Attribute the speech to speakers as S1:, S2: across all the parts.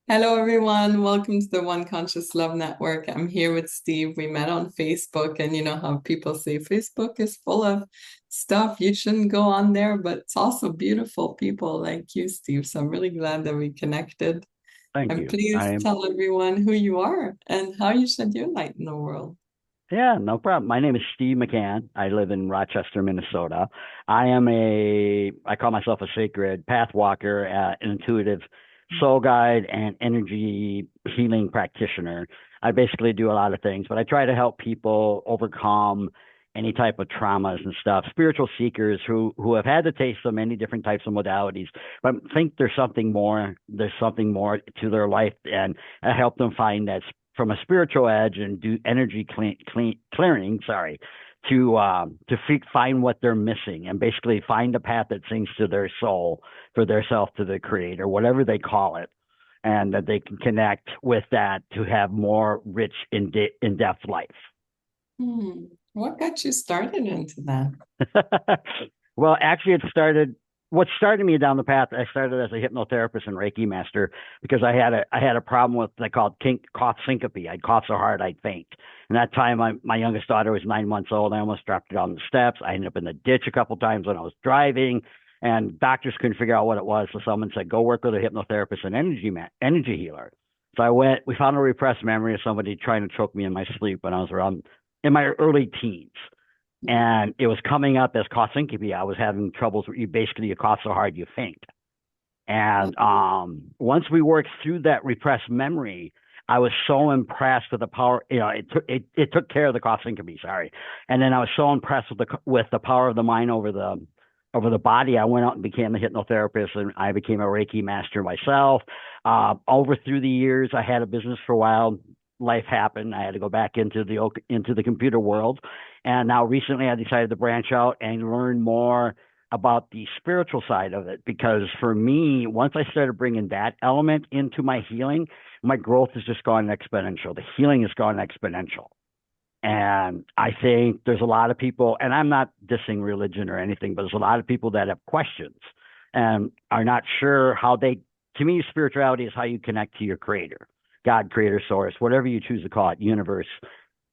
S1: Hello, everyone. Welcome to the One Conscious Love Network. I'm here with Steve. We met on Facebook, and you know how people say Facebook is full of stuff. You shouldn't go on there, but it's also beautiful people like you, Steve. So I'm really glad that we connected.
S2: Thank
S1: And
S2: you. I
S1: please
S2: am,
S1: tell everyone who you are and how you shed your light in the world.
S2: yeah, no problem. My name is Steve McCann. I live in Rochester, Minnesota. I call myself a sacred path walker, an intuitive soul guide, and energy healing practitioner. I basically do a lot of things, but I try to help people overcome any type of traumas and stuff. Spiritual seekers who have had to taste so many different types of modalities, but think there's something more. There's something more to their life, and I help them find that from a spiritual edge and do energy clearing. Sorry, to find what they're missing and basically find a path that sings to their soul for their self to the creator, whatever they call it, and that they can connect with that to have more rich in depth life.
S1: Hmm. What got you started into that?
S2: Well, actually, what started me down the path. I started as a hypnotherapist and Reiki master because I had a problem with what I called cough syncope. I'd cough so hard I'd faint. And that time, my youngest daughter was 9 months old. I almost dropped her down the steps. I ended up in the ditch a couple times when I was driving, and doctors couldn't figure out what it was. So someone said, "Go work with a hypnotherapist and energy healer." So I went. We found a repressed memory of somebody trying to choke me in my sleep when I was around in my early teens, and it was coming up as cough syncope. I was having troubles where you cough so hard you faint. And once we worked through that repressed memory, I was so impressed with the power. It took care of the cough syncope. Sorry, and then I was so impressed with the power of the mind over the body. I went out and became a hypnotherapist, and I became a Reiki master myself. Over through the years, I had a business for a while. Life happened. I had to go back into the computer world, and now recently I decided to branch out and learn more about the spiritual side of it, because for me, once I started bringing that element into my healing, my growth has just gone exponential. The healing has gone exponential. And I think there's a lot of people, and I'm not dissing religion or anything, but there's a lot of people that have questions and are not sure to me, spirituality is how you connect to your creator, God, creator, source, whatever you choose to call it, universe.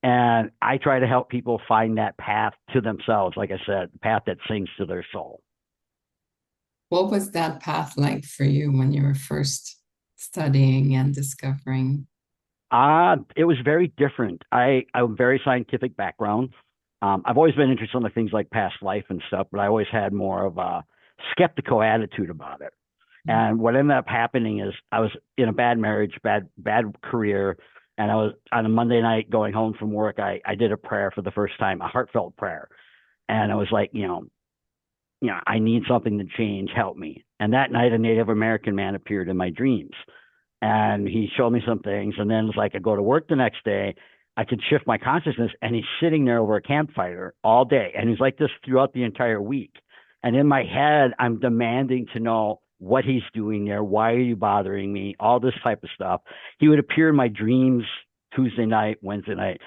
S2: And I try to help people find that path to themselves, like I said, the path that sings to their soul.
S1: What was that path like for you when you were first studying and discovering?
S2: It was very different. I have a very scientific background. I've always been interested in things like past life and stuff, but I always had more of a skeptical attitude about it. And what ended up happening is I was in a bad marriage, bad career, and I was on a Monday night going home from work. I did a prayer for the first time, a heartfelt prayer, and I was like, I need something to change. Help me. And that night, a Native American man appeared in my dreams, and he showed me some things. And then it's like I go to work the next day, I could shift my consciousness, and he's sitting there over a campfire all day, and he's like this throughout the entire week. And in my head, I'm demanding to know what he's doing there. Why are you bothering me? All this type of stuff. He would appear in my dreams Tuesday night, Wednesday night.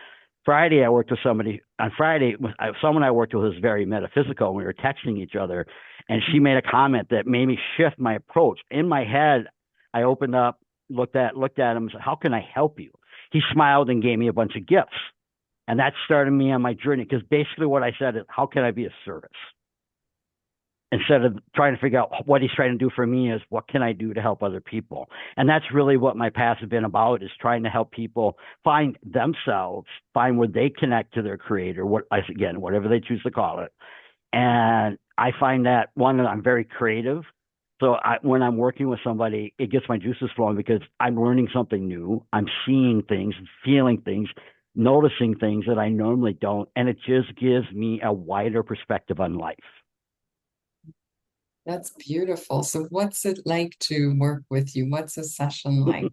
S2: Friday, I worked with somebody. On Friday, someone I worked with was very metaphysical, and we were texting each other. And she made a comment that made me shift my approach. In my head, I opened up, looked at him, and said, "How can I help you?" He smiled and gave me a bunch of gifts. And that started me on my journey, because basically what I said is, how can I be of service? Instead of trying to figure out what he's trying to do for me, is what can I do to help other people? And that's really what my path has been about, is trying to help people find themselves, find where they connect to their creator, again, whatever they choose to call it. And I find that, one, I'm very creative. So when I'm working with somebody, it gets my juices flowing, because I'm learning something new. I'm seeing things, feeling things, noticing things that I normally don't. And it just gives me a wider perspective on life.
S1: That's beautiful. So, what's it like to work with you? What's a session like?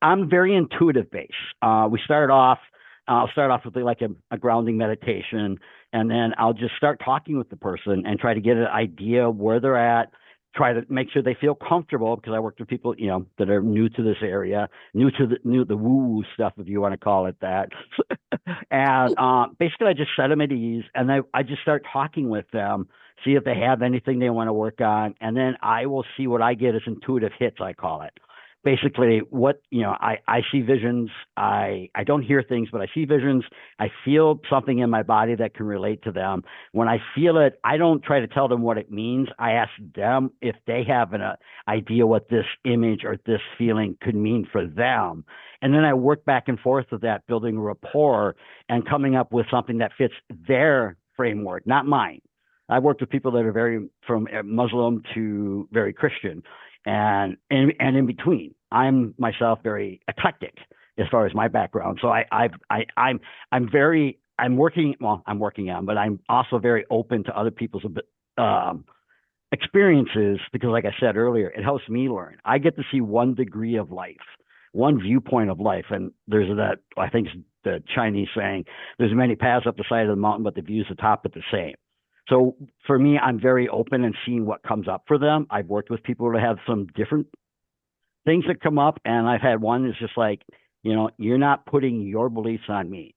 S2: I'm very intuitive based. I'll start off with like a grounding meditation, and then I'll just start talking with the person and try to get an idea of where they're at. Try to make sure they feel comfortable, because I work with people, that are new to this area, the woo woo stuff, if you want to call it that. And basically, I just set them at ease, and I just start talking with them, see if they have anything they want to work on, and then I will see what I get as intuitive hits, I call it. basically what I see visions. I don't hear things, but I see visions. I feel something in my body that can relate to them. When I feel it, I don't try to tell them what it means. I ask them if they have an idea what this image or this feeling could mean for them, and then I work back and forth with that, building rapport and coming up with something that fits their framework, not mine. I've worked with people that are very from Muslim to very Christian, and in between. I'm myself very eclectic as far as my background. So I'm very I'm working well I'm working on, but I'm also very open to other people's um, experiences because, like I said earlier, it helps me learn. I get to see one degree of life, one viewpoint of life, and there's that I think the Chinese saying, "There's many paths up the side of the mountain, but the views at the top are the same." So for me, I'm very open and seeing what comes up for them. I've worked with people that have some different things that come up, and I've had one that's just like, you're not putting your beliefs on me.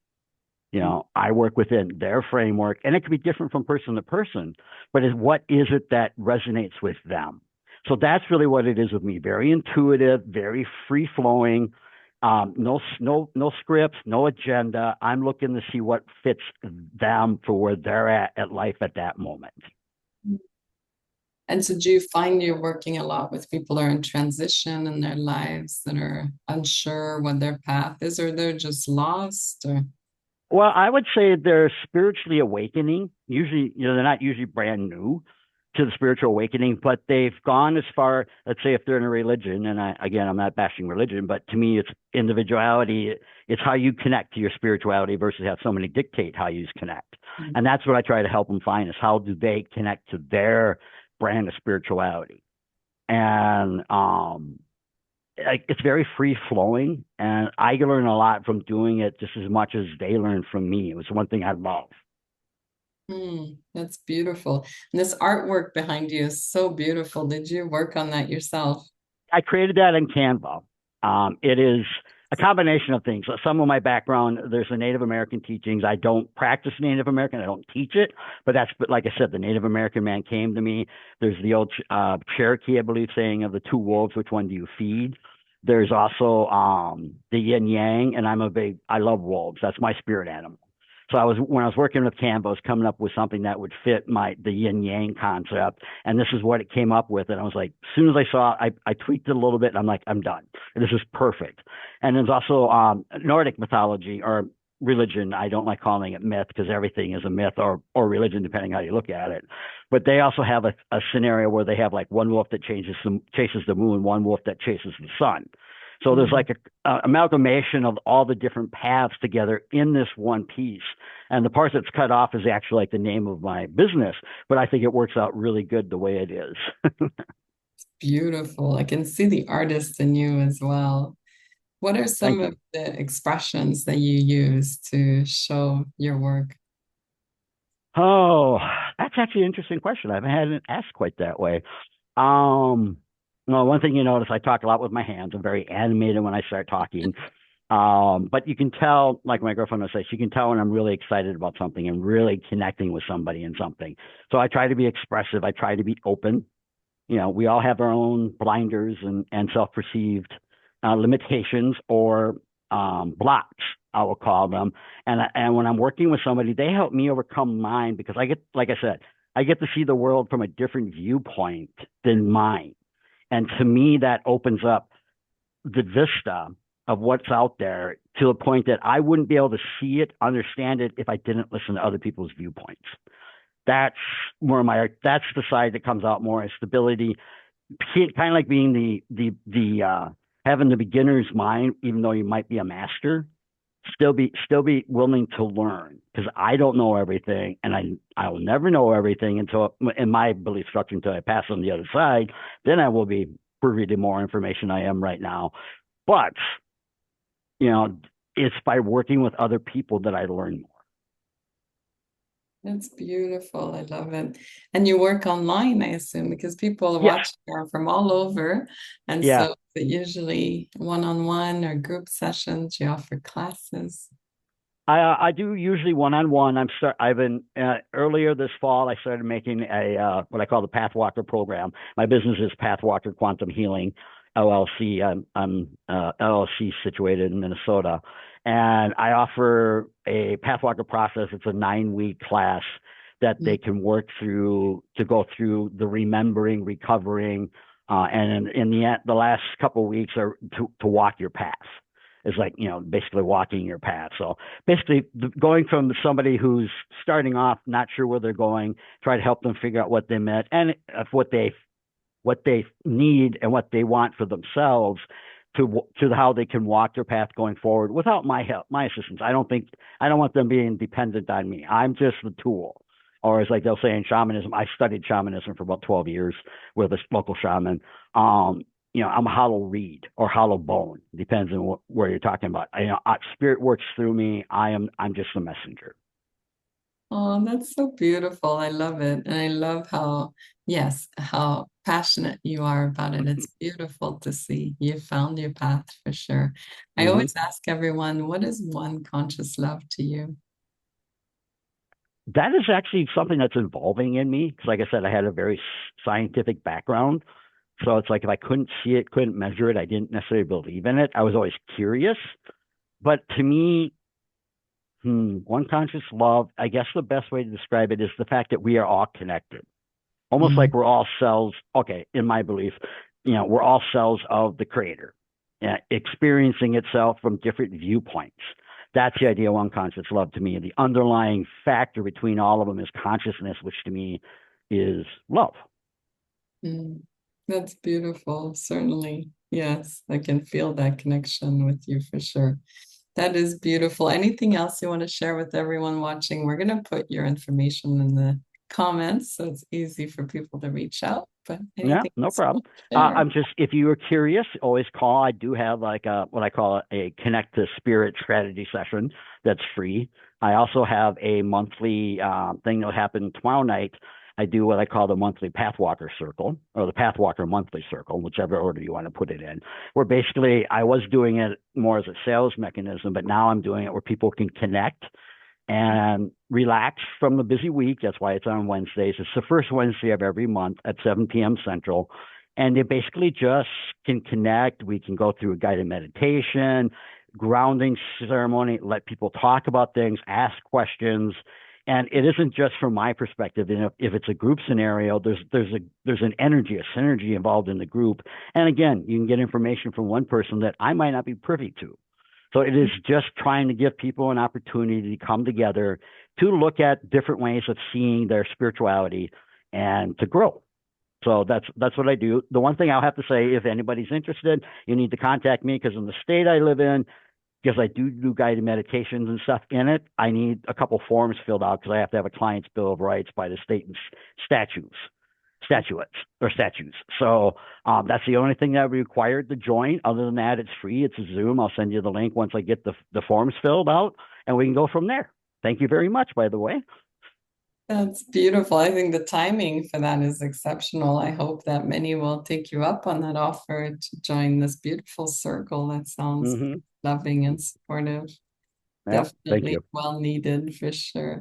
S2: I work within their framework, and it can be different from person to person, but what is it that resonates with them? So that's really what it is with me. Very intuitive, very free flowing. No scripts, no agenda. I'm looking to see what fits them for where they're at life at that moment.
S1: And so do you find you're working a lot with people that are in transition in their lives that are unsure what their path is, or they're just lost, or
S2: Well, I would say they're spiritually awakening. Usually, they're not usually brand new to the spiritual awakening, but they've gone as far, let's say if they're in a religion, and again, I'm not bashing religion, but to me, it's individuality. It's how you connect to your spirituality versus have somebody dictate how you connect. And that's what I try to help them find is how do they connect to their brand of spirituality. And it's very free flowing, and I learn a lot from doing it just as much as they learn from me. It was one thing I love.
S1: That's beautiful. And this artwork behind you is so beautiful. Did you work on that yourself?
S2: I created that in Canva. It is a combination of things. Some of my background, there's the Native American teachings. I don't practice Native American. I don't teach it, but like I said, the Native American man came to me. There's the old Cherokee, I believe, saying of the two wolves, which one do you feed? There's also the yin yang, and I love wolves. That's my spirit animal. So when I was working with Canva, I was coming up with something that would fit the yin yang concept, and this is what it came up with. And I was like, as soon as I saw it, I tweaked it a little bit, and I'm like, I'm done. This is perfect. And there's also Nordic mythology or religion. I don't like calling it myth because everything is a myth or religion, depending how you look at it. But they also have a scenario where they have like one wolf that chases the moon, one wolf that chases the sun. So there's like a amalgamation of all the different paths together in this one piece. And the part that's cut off is actually like the name of my business, but I think it works out really good the way it is.
S1: Beautiful. I can see the artist in you as well. What are some
S2: Thank
S1: of
S2: you.
S1: the expressions that you use to show your work?
S2: Oh, that's actually an interesting question. I haven't had it asked quite that way. Um, well, one thing you notice, I talk a lot with my hands. I'm very animated when I start talking. But you can tell, like my girlfriend will say, she can tell when I'm really excited about something and really connecting with somebody in something. So I try to be expressive. I try to be open. We all have our own blinders and self-perceived limitations or blocks, I will call them. And when I'm working with somebody, they help me overcome mine because like I said, I get to see the world from a different viewpoint than mine. And to me, that opens up the vista of what's out there to the point that I wouldn't be able to see it, understand it if I didn't listen to other people's viewpoints. That's that's the side that comes out more as stability, kind of like being the having the beginner's mind, even though you might be a master, still be willing to learn because I don't know everything, and I will never know everything until in my belief structure until I pass on the other side. Then I will be privy to more information I am right now. But you know, it's by working with other people that I learn more.
S1: That's beautiful. I love it. And you work online, I assume, because people
S2: Yeah,
S1: watching are from all over. And
S2: yeah.
S1: so is it usually one-on-one or group sessions, you offer classes.
S2: I do usually one-on-one. I've been earlier this fall. I started making a what I call the Pathwalker program. My business is Pathwalker Quantum Healing. LLC. I'm LLC situated in Minnesota, and I offer a Pathwalker process. It's a 9 week class that they can work through to go through the remembering, recovering, and in the last couple of weeks are to walk your path. It's like, basically walking your path. So basically going from somebody who's starting off, not sure where they're going, try to help them figure out what they meant and what they need and what they want for themselves to how they can walk their path going forward without my help, my assistance. I don't want them being dependent on me. I'm just the tool. Or as like they'll say in shamanism, I studied shamanism for about 12 years with a local shaman. I'm a hollow reed or hollow bone, depends on where you're talking about. Spirit works through me. I'm just a messenger.
S1: Oh, that's so beautiful. I love it. And I love how, yes, how passionate you are about it. It's beautiful to see. You found your path for sure. I
S2: Hmm.
S1: always ask everyone, what is one conscious love to you?
S2: That is actually something that's evolving in me because, like I said, I had a very scientific background. So it's like if I couldn't see it, couldn't measure it, I didn't necessarily believe in it. I was always curious. But to me, one conscious love, I guess the best way to describe it is the fact that we are all connected. Almost
S1: Mm,
S2: like we're all cells. Okay, in my belief, we're all cells of the creator, experiencing itself from different viewpoints. That's the idea of unconscious love to me. The underlying factor between all of them is consciousness, which to me is love.
S1: mm. That's beautiful. Certainly. Yes, I can feel that connection with you for sure. That is beautiful. Anything else you want to share with everyone watching? We're going to put your information in the comments so it's easy for people to reach out. But
S2: Yeah,
S1: anything
S2: no
S1: else you
S2: problem.
S1: want to share?
S2: I'm just, if you were curious, always call. I do have like what I call a connect to spirit strategy session that's free. I also have a monthly thing that'll happen tomorrow night. I do what I call the monthly Pathwalker Circle or the Pathwalker Monthly Circle, whichever order you want to put it in. Where basically I was doing it more as a sales mechanism, but now I'm doing it where people can connect and relax from the busy week. That's why it's on Wednesdays. It's the first Wednesday of every month at 7 p.m. Central. And they basically just can connect. We can go through a guided meditation, grounding ceremony, let people talk about things, ask questions. And it isn't just from my perspective. And if it's a group scenario, there's an energy, a synergy involved in the group. And again, you can get information from one person that I might not be privy to. So it is just trying to give people an opportunity to come together to look at different ways of seeing their spirituality and to grow. So that's what I do. The one thing I'll have to say, if anybody's interested, you need to contact me because in the state I live in, because I do guided meditations and stuff in it, I need a couple forms filled out because I have to have a client's bill of rights by the state and statutes, statutes or statutes. So that's the only thing that I'm required to join. Other than that, it's free. It's a Zoom. I'll send you the link once I get the forms filled out, and we can go from there. Thank you very much, by the way.
S1: That's beautiful. I think the timing for that is exceptional. I hope that many will take you up on that offer to join this beautiful circle. That sounds
S2: Mm-hmm.
S1: loving and supportive.
S2: Yep. Thank
S1: Definitely
S2: you.
S1: well needed for sure.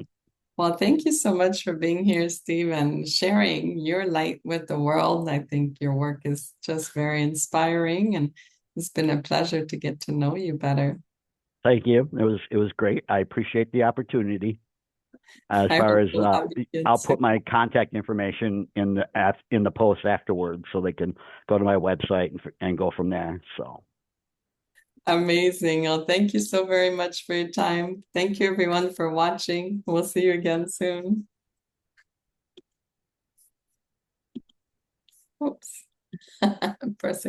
S1: Well, thank you so much for being here, Steve, and sharing your light with the world. I think your work is just very inspiring, and it's been a pleasure to get to know you better.
S2: Thank you. It was great. I appreciate the opportunity. As
S1: I
S2: far
S1: hope
S2: as
S1: we'll have you again
S2: I'll
S1: soon.
S2: put my contact information in the post afterwards, so they can go to my website and go from there. So
S1: Amazing. Well, thank you so very much for your time. Thank you, everyone, for watching. We'll see you again soon. Oops. I'm pressing.